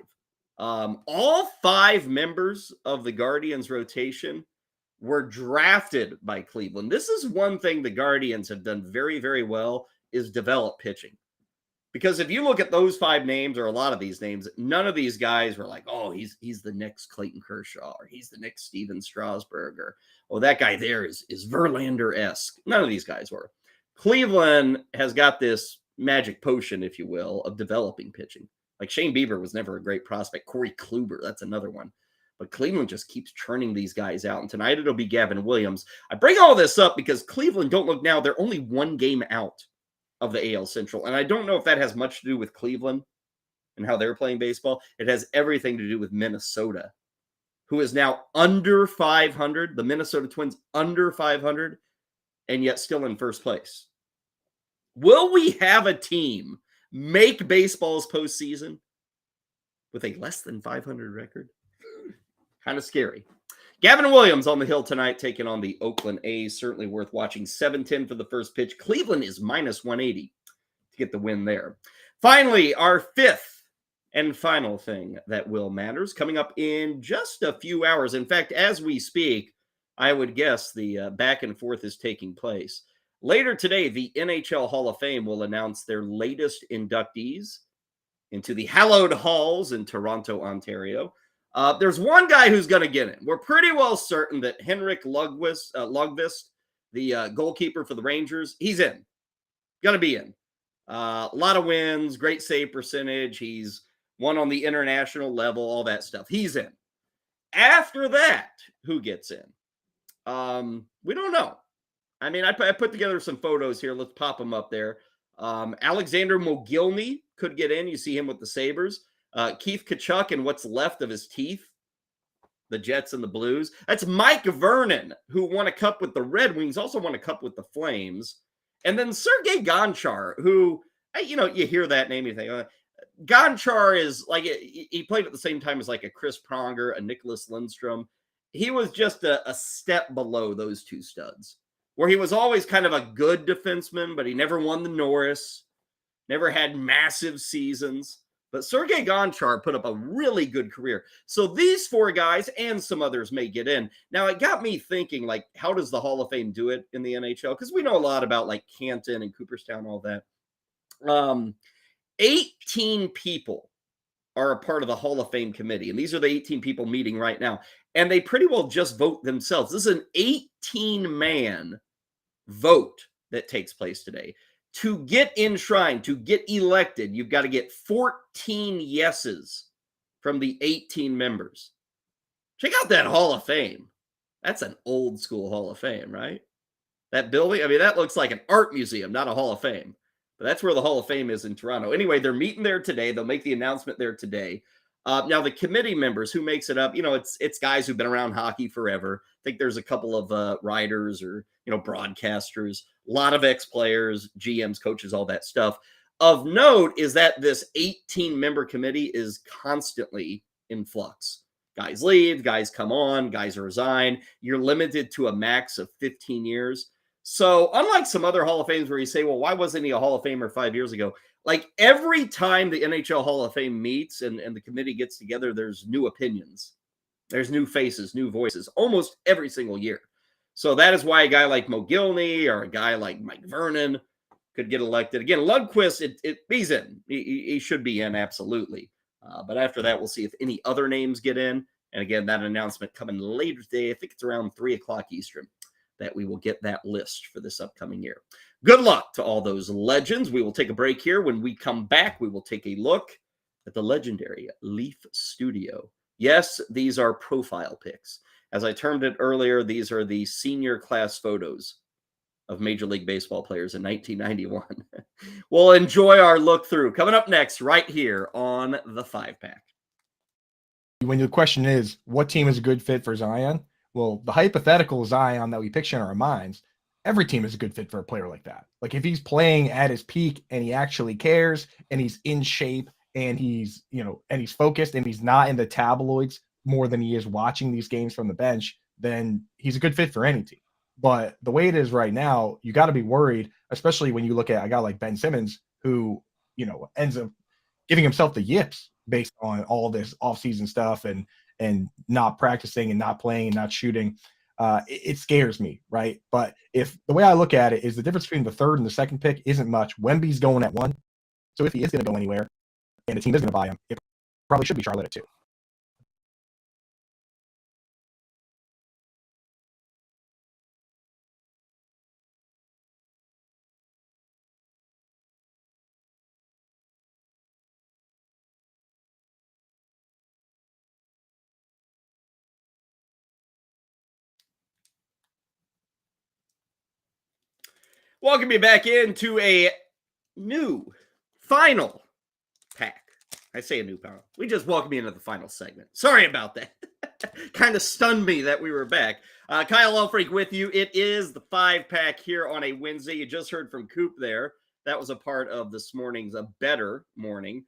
All 5 members of the Guardians rotation were drafted by Cleveland. This is one thing the Guardians have done very, very well is develop pitching. Because if you look at those 5 names or a lot of these names, none of these guys were like, oh, he's the next Clayton Kershaw or he's the next Steven Strasburg or, oh, that guy there is Verlander-esque. None of these guys were. Cleveland has got this magic potion, if you will, of developing pitching. Like Shane Bieber was never a great prospect. Corey Kluber, that's another one. But Cleveland just keeps churning these guys out. And tonight it'll be Gavin Williams. I bring all this up because Cleveland, don't look now, they're only 1 game out of the AL Central. And I don't know if that has much to do with Cleveland and how they're playing baseball. It has everything to do with Minnesota, who is now under 500. The Minnesota Twins under 500 and yet still in first place. Will we have a team make baseball's postseason with a less than 500 record? Kind of scary. Gavin Williams on the hill tonight taking on the Oakland A's. Certainly worth watching. 7:10 for the first pitch. Cleveland is minus 180 to get the win there. Finally, our 5th and final thing that will matters coming up in just a few hours. In fact, as we speak, I would guess the back and forth is taking place. Later today, the NHL Hall of Fame will announce their latest inductees into the hallowed halls in Toronto, Ontario. There's one guy who's going to get in. We're pretty well certain that Henrik Lundqvist, the goalkeeper for the Rangers, he's in. Going to be in. A lot of wins, great save percentage. He's won on the international level, all that stuff. He's in. After that, who gets in? We don't know. I mean, I put together some photos here. Let's pop them up there. Alexander Mogilny could get in. You see him with the Sabres. Keith Tkachuk and what's left of his teeth, the Jets and the Blues. That's Mike Vernon, who won a cup with the Red Wings, also won a cup with the Flames. And then Sergei Gonchar, who, you hear that name, you think, Gonchar is like, he played at the same time as like a Chris Pronger, a Nicholas Lindstrom. He was just a step below those 2 studs, where he was always kind of a good defenseman, but he never won the Norris, never had massive seasons. But Sergei Gonchar put up a really good career. So these 4 guys and some others may get in. Now, it got me thinking, like, how does the Hall of Fame do it in the NHL? Because we know a lot about, like, Canton and Cooperstown, all that. 18 people are a part of the Hall of Fame committee. And these are the 18 people meeting right now. And they pretty well just vote themselves. This is an 18-man vote that takes place today. To get enshrined, to get elected, you've got to get 14 yeses from the 18 members. Check out that Hall of Fame. That's an old school Hall of Fame, right? That building, I mean, that looks like an art museum, not a Hall of Fame. But that's where the Hall of Fame is in Toronto. Anyway, they're meeting there today. They'll make the announcement there today. Now, the committee members who makes it up, it's guys who've been around hockey forever. I think there's a couple of writers or, broadcasters, a lot of ex-players, GMs, coaches, all that stuff. Of note is that this 18-member committee is constantly in flux. Guys leave, guys come on, guys resign. You're limited to a max of 15 years. So unlike some other Hall of Fames where you say, well, why wasn't he a Hall of Famer 5 years ago? Like every time the NHL Hall of Fame meets and the committee gets together, there's new opinions. There's new faces, new voices, almost every single year. So that is why a guy like Mo Gilney or a guy like Mike Vernon could get elected. Again, Lundqvist, he's in. He should be in, absolutely. But after that, we'll see if any other names get in. And again, that announcement coming later today. I think it's around 3 o'clock Eastern that we will get that list for this upcoming year. Good luck to all those legends. We will take a break here. When we come back, we will take a look at the legendary Leaf Studio. Yes, these are profile pics. As I termed it earlier, these are the senior class photos of Major League Baseball players in 1991. We'll enjoy our look through. Coming up next, right here on the 5-Pack. When the question is, what team is a good fit for Zion? Well, the hypothetical Zion that we picture in our minds, every team is a good fit for a player like that. Like if he's playing at his peak and he actually cares and he's in shape and he's, and he's focused and he's not in the tabloids more than he is watching these games from the bench, then he's a good fit for any team. But the way it is right now, you got to be worried, especially when you look at a guy like Ben Simmons, who, ends up giving himself the yips based on all this offseason stuff and not practicing and not playing and not shooting. It scares me, right? But if the way I look at it is the difference between the third and the second pick isn't much. Wemby's going at 1. So if he is going to go anywhere and the team is going to buy him, it probably should be Charlotte at 2. Welcome you back into a new final pack. I say a new panel. We just welcome you into the final segment. Sorry about that. Kind of stunned me that we were back. Kyle Elfrink with you. It is the 5-Pack here on a Wednesday. You just heard from Coop there. That was a part of this morning's A Better Morning.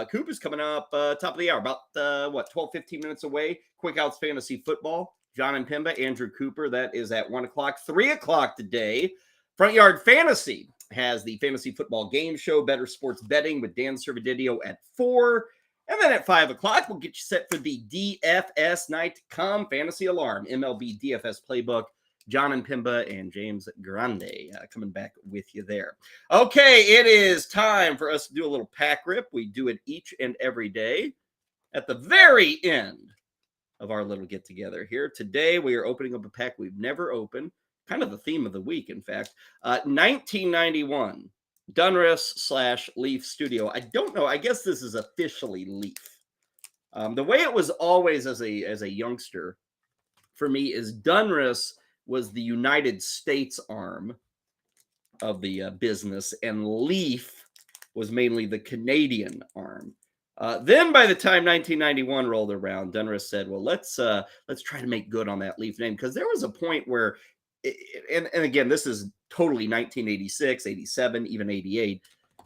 Coop is coming up top of the hour, about 12, 15 minutes away. Quick Outs Fantasy Football. John and Pimba, Andrew Cooper. That is at 1 o'clock. 3 o'clock today. Front Yard Fantasy has the Fantasy Football Game Show, Better Sports Betting with Dan Servadidio at 4. And then at 5 o'clock, we'll get you set for the DFS night to come. Fantasy Alarm, MLB DFS Playbook. John and Pimba and James Grande coming back with you there. Okay, it is time for us to do a little pack rip. We do it each and every day at the very end of our little get-together here. Today, we are opening up a pack we've never opened. Kind of the theme of the week, in fact. 1991, Donruss / Leaf Studio. I don't know. I guess this is officially Leaf. The way it was always as a youngster for me is Donruss was the United States arm of the business, and Leaf was mainly the Canadian arm. Then by the time 1991 rolled around, Donruss said, well, let's try to make good on that Leaf name, because there was a point where and again, this is totally 1986, 87, even 88,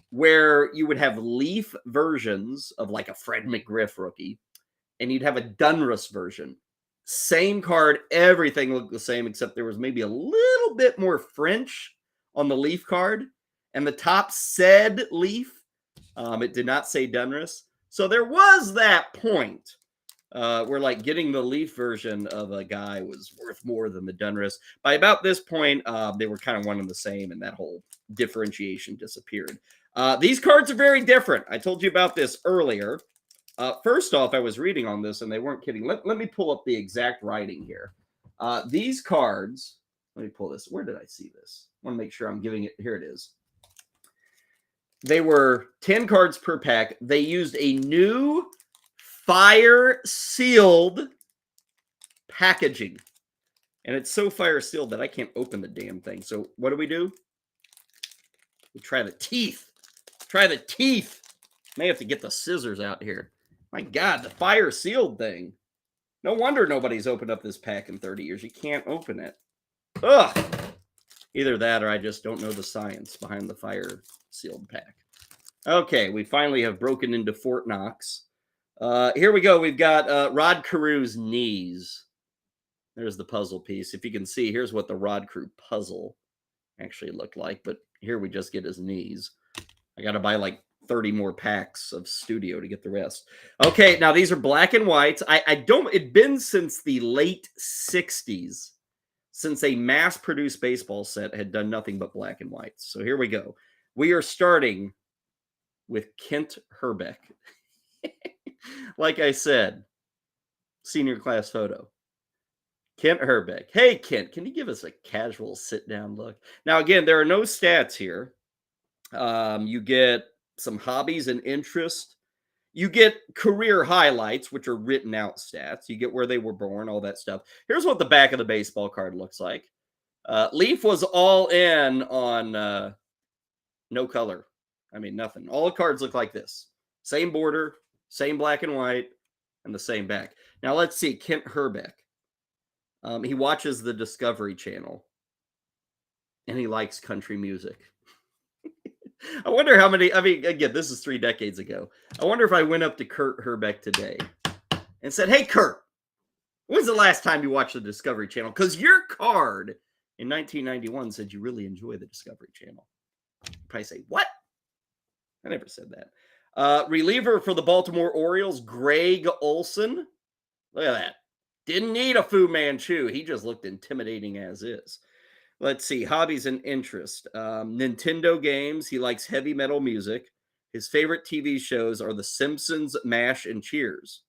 where you would have Leaf versions of like a Fred McGriff rookie, and you'd have a Donruss version. Same card, everything looked the same, except there was maybe a little bit more French on the Leaf card, and the top said Leaf. It did not say Donruss. So there was that point where like getting the Leaf version of a guy was worth more than the Donruss. By about this point, they were kind of one and the same, and that whole differentiation disappeared. These cards are very different. I told you about this earlier. First off, I was reading on this, and they weren't kidding. Let me pull up the exact writing here. These cards, let me pull this. Where did I see this? I want to make sure I'm giving it. Here it is. They were 10 cards per pack. They used a new fire sealed packaging, and it's so fire sealed that I can't open the damn thing. So what do? We try the teeth. May have to get the scissors out here. My God, the fire sealed thing. No wonder nobody's opened up this pack in 30 years. You can't open it. Ugh. Either that or I just don't know the science behind the fire sealed pack. Okay, we finally have broken into Fort Knox. Here we go. We've got Rod Carew's knees. There's the puzzle piece. If you can see, here's what the Rod Carew puzzle actually looked like. But here we just get his knees. I got to buy like 30 more packs of studio to get the rest. Okay, now these are black and whites. It'd been since the late 60s since a mass-produced baseball set had done nothing but black and whites. So here we go. We are starting with Kent Hrbek. Like I said, senior class photo. Kent Hrbek. Hey, Kent, can you give us a casual sit-down look? Now, again, there are no stats here. You get some hobbies and interest. You get career highlights, which are written out stats. You get where they were born, all that stuff. Here's what the back of the baseball card looks like. Leaf was all in on no color. I mean, nothing. All the cards look like this. Same border, same black and white, and the same back. Now, let's see. Kent Hrbek. He watches the Discovery Channel, and he likes country music. I wonder how many, again, this is 3 decades ago. I wonder if I went up to Kurt Hrbek today and said, hey, Kurt, when's the last time you watched the Discovery Channel? Because your card in 1991 said you really enjoy the Discovery Channel. You'd probably say, what? I never said that. Reliever for the Baltimore Orioles, Greg Olson. Look at that. Didn't need a Fu Manchu. He just looked intimidating as is. Let's see. Hobbies and interest. Nintendo games. He likes heavy metal music. His favorite TV shows are The Simpsons, MASH, and Cheers.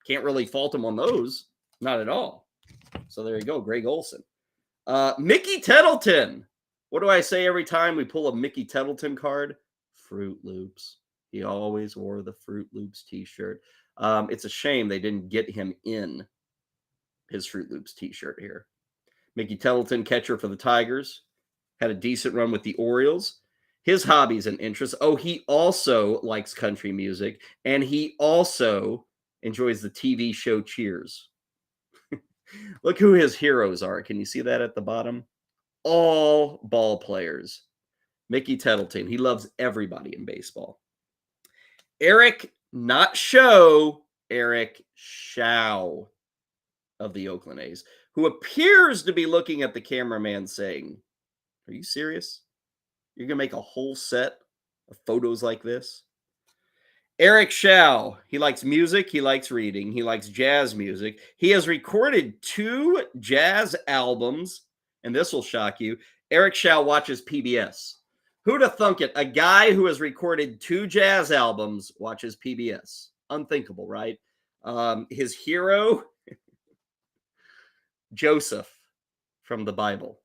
Can't really fault him on those. Not at all. So there you go. Greg Olson. Mickey Tettleton. What do I say every time we pull a Mickey Tettleton card? Fruit Loops. He always wore the Fruit Loops t-shirt. It's a shame they didn't get him in his Fruit Loops t-shirt here. Mickey Tettleton, catcher for the Tigers, had a decent run with the Orioles. His hobbies and interests. Oh, he also likes country music, and he also enjoys the TV show Cheers. Look who his heroes are. Can you see that at the bottom? All ball players. Mickey Tettleton. He loves everybody in baseball. Eric, not Show, Eric Shao of the Oakland A's, who appears to be looking at the cameraman saying, are you serious? You're going to make a whole set of photos like this? Eric Shao, he likes music, he likes reading, he likes jazz music. He has recorded 2 jazz albums, and this will shock you. Eric Shao watches PBS. Who'd have thunk it? A guy who has recorded 2 jazz albums watches PBS. Unthinkable, right? His hero, Joseph from the Bible.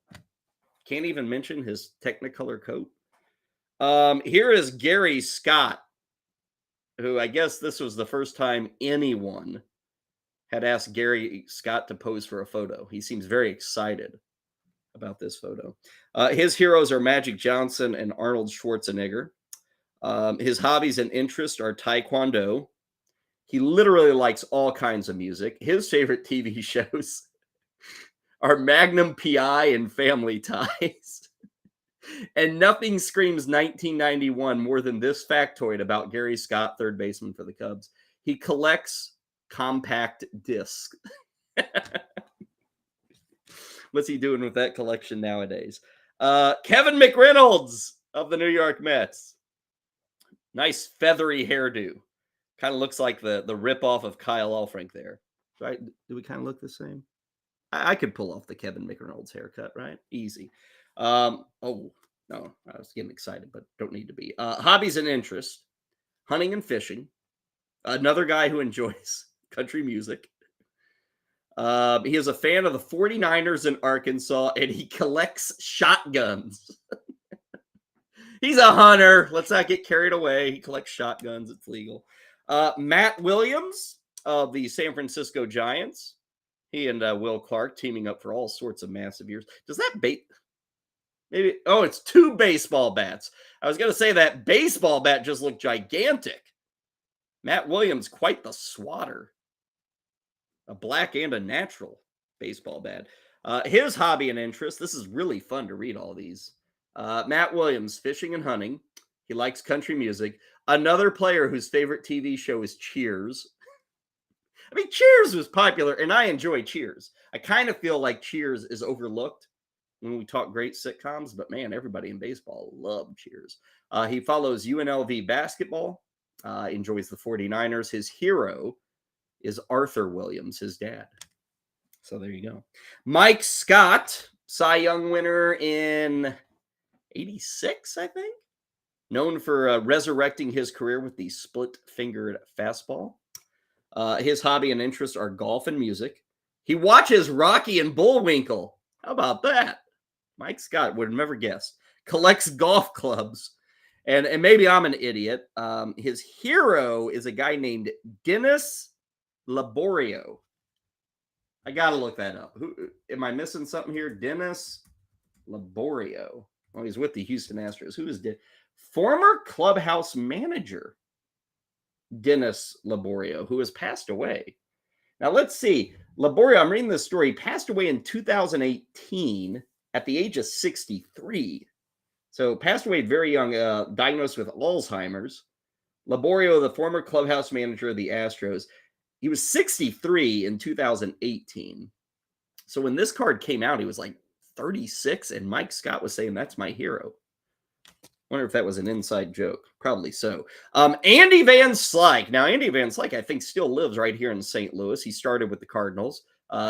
Can't even mention his Technicolor coat. Here is Gary Scott, who I guess this was the first time anyone had asked Gary Scott to pose for a photo. He seems very excited about this photo. His heroes are Magic Johnson and Arnold Schwarzenegger. His hobbies and interests are Taekwondo. He literally likes all kinds of music. His favorite TV shows are Magnum PI and Family Ties. And nothing screams 1991 more than this factoid about Gary Scott, third baseman for the Cubs. He collects compact discs. What's he doing with that collection nowadays? Kevin McReynolds of the New York Mets. Nice feathery hairdo. Kind of looks like the ripoff of Kyle Elfrink there. Right? Do we kind of look the same? I could pull off the Kevin McReynolds haircut, right? Easy. Oh, no, I was getting excited, but don't need to be. Hobbies and interests, hunting and fishing. Another guy who enjoys country music. He is a fan of the 49ers in Arkansas, and he collects shotguns. He's a hunter. Let's not get carried away. He collects shotguns. It's legal. Matt Williams of the San Francisco Giants. He and Will Clark teaming up for all sorts of massive years. Does that bait? Maybe. Oh, it's 2 baseball bats. I was going to say that baseball bat just looked gigantic. Matt Williams, quite the swatter. A black and a natural baseball bat. His hobby and interest. This is really fun to read all these. Matt Williams, fishing and hunting. He likes country music. Another player whose favorite TV show is Cheers. I mean, Cheers was popular, and I enjoy Cheers. I kind of feel like Cheers is overlooked when we talk great sitcoms, but man, everybody in baseball loved Cheers. He follows UNLV basketball, enjoys the 49ers. His hero is Arthur Williams, his dad. So there you go. Mike Scott, Cy Young winner in 86, I think. Known for resurrecting his career with the split-fingered fastball. His hobby and interests are golf and music. He watches Rocky and Bullwinkle. How about that? Mike Scott would have never guessed. Collects golf clubs. And maybe I'm an idiot. His hero is a guy named Dennis Laborio. I got to look that up. Who am I missing something here? Dennis Laborio. Well, he's with the Houston Astros. Who is former clubhouse manager Dennis Laborio, who has passed away. Now, let's see. Laborio, I'm reading this story. He passed away in 2018 at the age of 63. So passed away very young, diagnosed with Alzheimer's. Laborio, the former clubhouse manager of the Astros, he was 63 in 2018. So when this card came out, he was like 36, and Mike Scott was saying, that's my hero. Wonder if that was an inside joke. Probably so. Andy Van Slyke. Now, Andy Van Slyke, I think, still lives right here in St. Louis. He started with the Cardinals,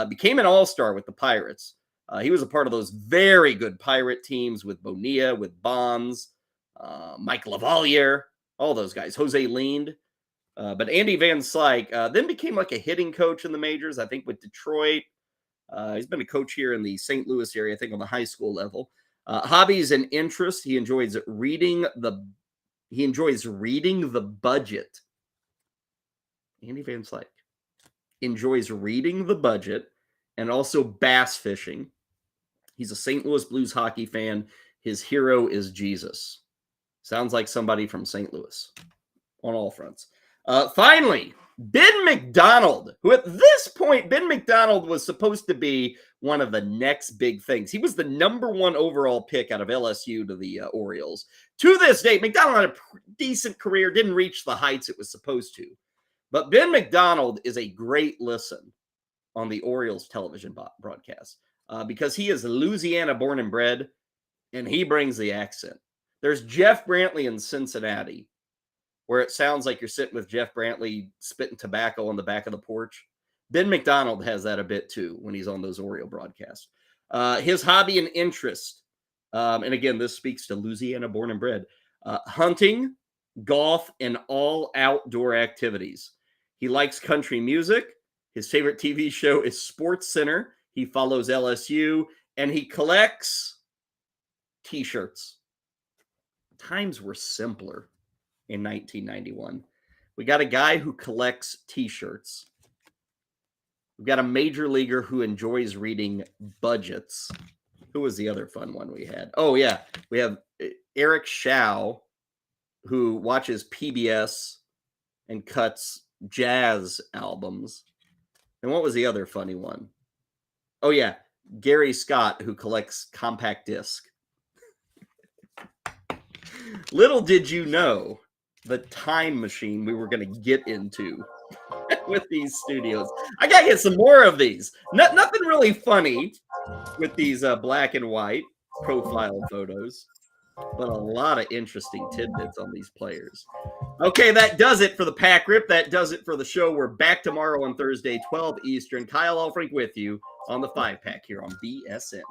became an all-star with the Pirates. He was a part of those very good Pirate teams with Bonilla, with Bonds, Mike Lavalier, all those guys, Jose Lind. But Andy Van Slyke then became like a hitting coach in the majors, I think with Detroit. He's been a coach here in the St. Louis area, I think on the high school level. Hobbies and interests. He enjoys reading the budget. Andy Van Slyke enjoys reading the budget and also bass fishing. He's a St. Louis Blues hockey fan. His hero is Jesus. Sounds like somebody from St. Louis on all fronts. Finally, Ben McDonald, who at this point, Ben McDonald was supposed to be one of the next big things. He was the #1 overall pick out of LSU to the Orioles. To this day, McDonald had a decent career, didn't reach the heights it was supposed to. But Ben McDonald is a great listen on the Orioles television broadcast because he is Louisiana born and bred, and he brings the accent. There's Jeff Brantley in Cincinnati, where it sounds like you're sitting with Jeff Brantley spitting tobacco on the back of the porch. Ben McDonald has that a bit too when he's on those Oriole broadcasts. His hobby and interest, and again, this speaks to Louisiana born and bred, hunting, golf, and all outdoor activities. He likes country music. His favorite TV show is Sports Center. He follows LSU, and he collects T-shirts. Times were simpler in 1991. We got a guy who collects T-shirts. We've got a major leaguer who enjoys reading budgets. Who was the other fun one we had? Oh, yeah. We have Eric Shao, who watches PBS and cuts jazz albums. And what was the other funny one? Oh, yeah. Gary Scott, who collects compact disc. Little did you know the time machine we were going to get into with these studios. I got to get some more of these. Nothing really funny with these black and white profile photos, but a lot of interesting tidbits on these players. Okay, that does it for the Pack Rip. That does it for the show. We're back tomorrow on Thursday, 12 Eastern. Kyle Elfrink with you on the 5-Pack here on BSN.